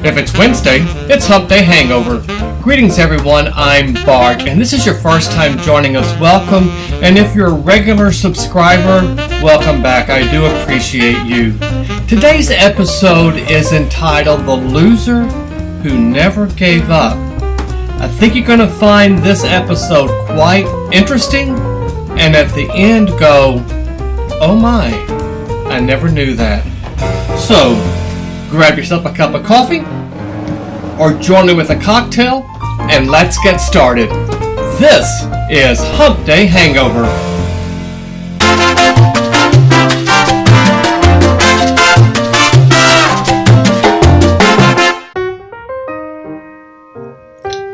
If it's Wednesday, it's Hump Day Hangover. Greetings everyone, I'm Bart, and this is your first time joining us, welcome. And if you're a regular subscriber, welcome back, I do appreciate you. Today's episode is entitled The Loser Who Never Gave Up. I think you're going to find this episode quite interesting, and at the end go, oh my, I never knew that. So, grab yourself a cup of coffee, or join me with a cocktail, and let's get started. This is Hump Day Hangover.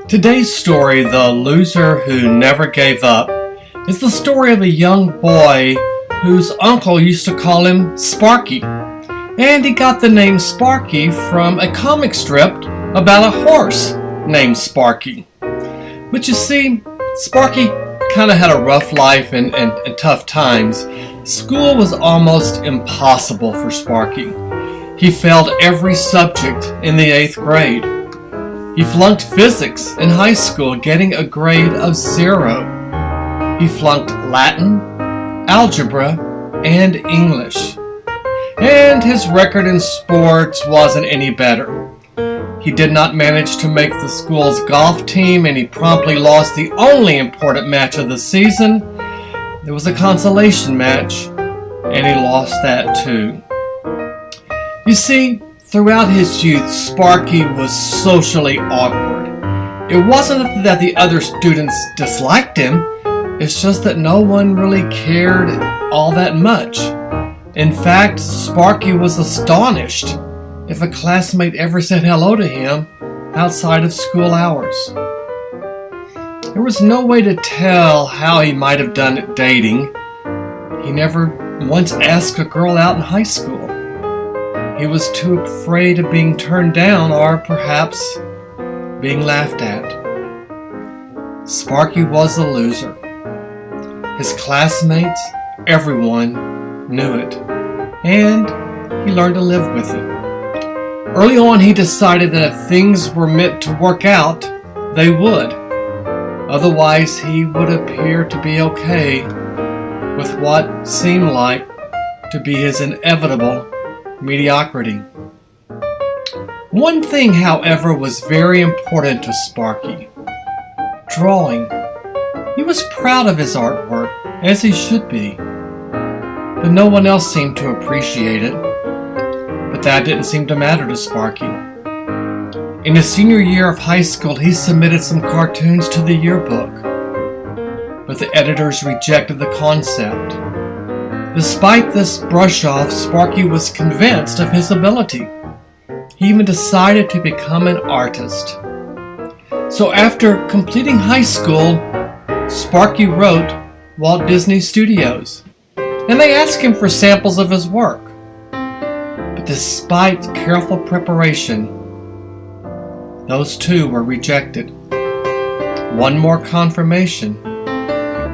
Today's story, The Loser Who Never Gave Up, is the story of a young boy whose uncle used to call him Sparky. And he got the name Sparky from a comic strip about a horse named Sparky. But you see, Sparky kind of had a rough life and tough times. School was almost impossible for Sparky. He failed every subject in the 8th grade. He flunked physics in high school, getting a grade of 0. He flunked Latin, algebra, and English. And his record in sports wasn't any better. He did not manage to make the school's golf team, and he promptly lost the only important match of the season. It was a consolation match, and he lost that too. You see, throughout his youth, Sparky was socially awkward. It wasn't that the other students disliked him, it's just that no one really cared all that much. In fact, Sparky was astonished if a classmate ever said hello to him outside of school hours. There was no way to tell how he might have done at dating. He never once asked a girl out in high school. He was too afraid of being turned down or perhaps being laughed at. Sparky was a loser. His classmates, everyone, knew it, and he learned to live with it. Early on, he decided that if things were meant to work out, they would. Otherwise, he would appear to be okay with what seemed like to be his inevitable mediocrity. One thing, however, was very important to Sparky: drawing. He was proud of his artwork, as he should be. But no one else seemed to appreciate it. But that didn't seem to matter to Sparky. In his senior year of high school, he submitted some cartoons to the yearbook. But the editors rejected the concept. Despite this brush-off, Sparky was convinced of his ability. He even decided to become an artist. So after completing high school, Sparky wrote Walt Disney Studios, and they asked him for samples of his work. But despite careful preparation, those two were rejected. One more confirmation: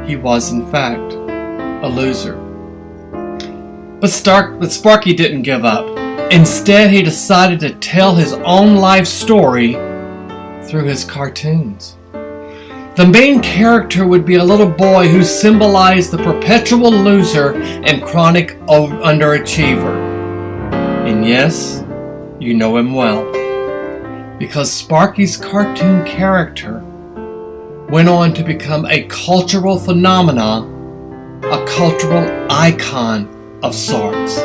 he was in fact a loser. But Sparky didn't give up. Instead, he decided to tell his own life story through his cartoons. The main character would be a little boy who symbolized the perpetual loser and chronic underachiever. And yes, you know him well, because Sparky's cartoon character went on to become a cultural phenomenon, a cultural icon of sorts.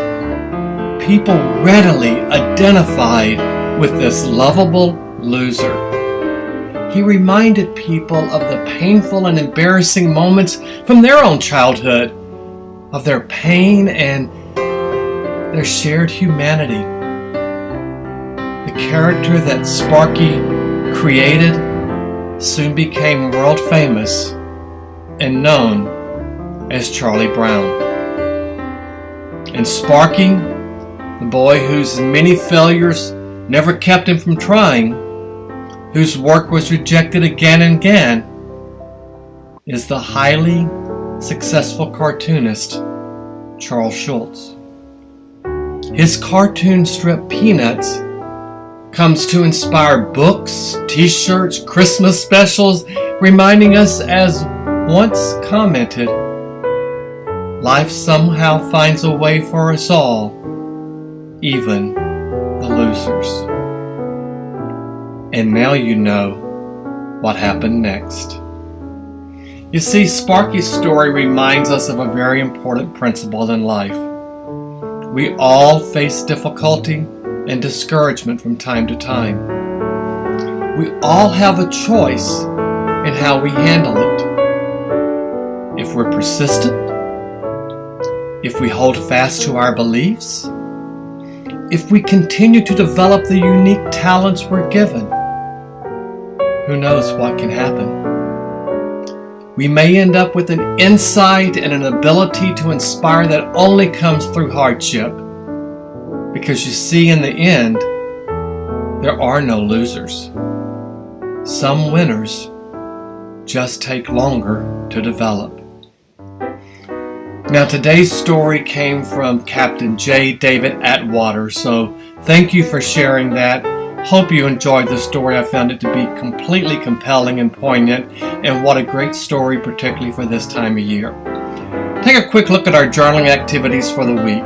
People readily identified with this lovable loser. He reminded people of the painful and embarrassing moments from their own childhood, of their pain and their shared humanity. The character that Sparky created soon became world famous and known as Charlie Brown. And Sparky, the boy whose many failures never kept him from trying, whose work was rejected again and again, is the highly successful cartoonist Charles Schulz. His cartoon strip Peanuts comes to inspire books, t-shirts, Christmas specials, reminding us, as once commented, life somehow finds a way for us all, even the losers. And now you know what happened next. You see, Sparky's story reminds us of a very important principle in life. We all face difficulty and discouragement from time to time. We all have a choice in how we handle it. If we're persistent, if we hold fast to our beliefs, if we continue to develop the unique talents we're given, who knows what can happen? We may end up with an insight and an ability to inspire that only comes through hardship. Because you see, in the end, there are no losers. Some winners just take longer to develop. Now, today's story came from Captain J. David Atwater, so thank you for sharing that. Hope you enjoyed the story. I found it to be completely compelling and poignant, and what a great story, particularly for this time of year. Take a quick look at our journaling activities for the week.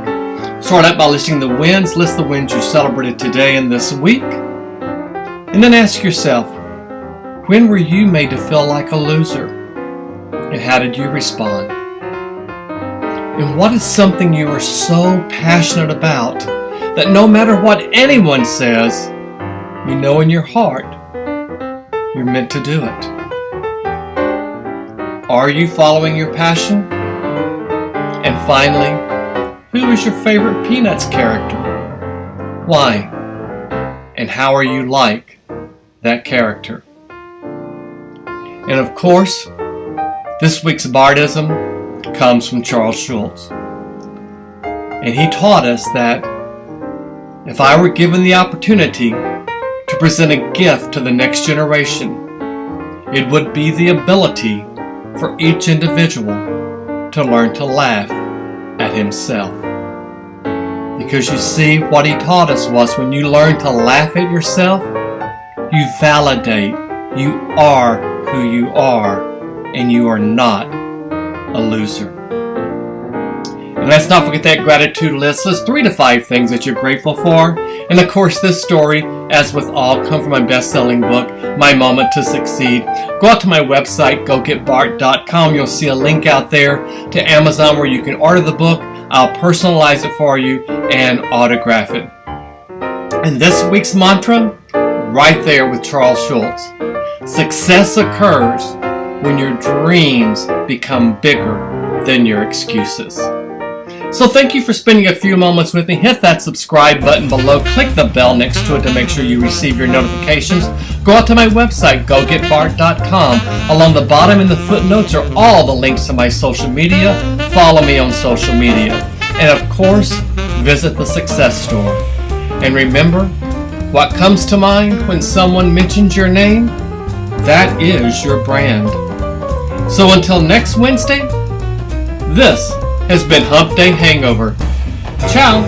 Start out by listing the wins. List the wins you celebrated today and this week. And then ask yourself, when were you made to feel like a loser? And how did you respond? And what is something you are so passionate about that no matter what anyone says, you know in your heart you're meant to do it? Are you following your passion? And finally, who is your favorite Peanuts character? Why? And how are you like that character? And of course, this week's Bardism comes from Charles Schulz. And he taught us that if I were given the opportunity to present a gift to the next generation, it would be the ability for each individual to learn to laugh at himself. Because you see, what he taught us was when you learn to laugh at yourself, you validate you are who you are, and you are not a loser. And let's not forget that gratitude list. List 3 to 5 things that you're grateful for. And of course, this story, as with all, come from my best-selling book, My Moment to Succeed. Go out to my website, gogetbart.com. You'll see a link out there to Amazon where you can order the book. I'll personalize it for you and autograph it. And this week's mantra, right there with Charles Schulz. Success occurs when your dreams become bigger than your excuses. So thank you for spending a few moments with me. Hit that subscribe button below. Click the bell next to it to make sure you receive your notifications. Go out to my website, gogetbart.com. Along the bottom in the footnotes are all the links to my social media. Follow me on social media. And of course, visit the Success Store. And remember, what comes to mind when someone mentions your name? That is your brand. So until next Wednesday, this has been Hump Day Hangover. Ciao!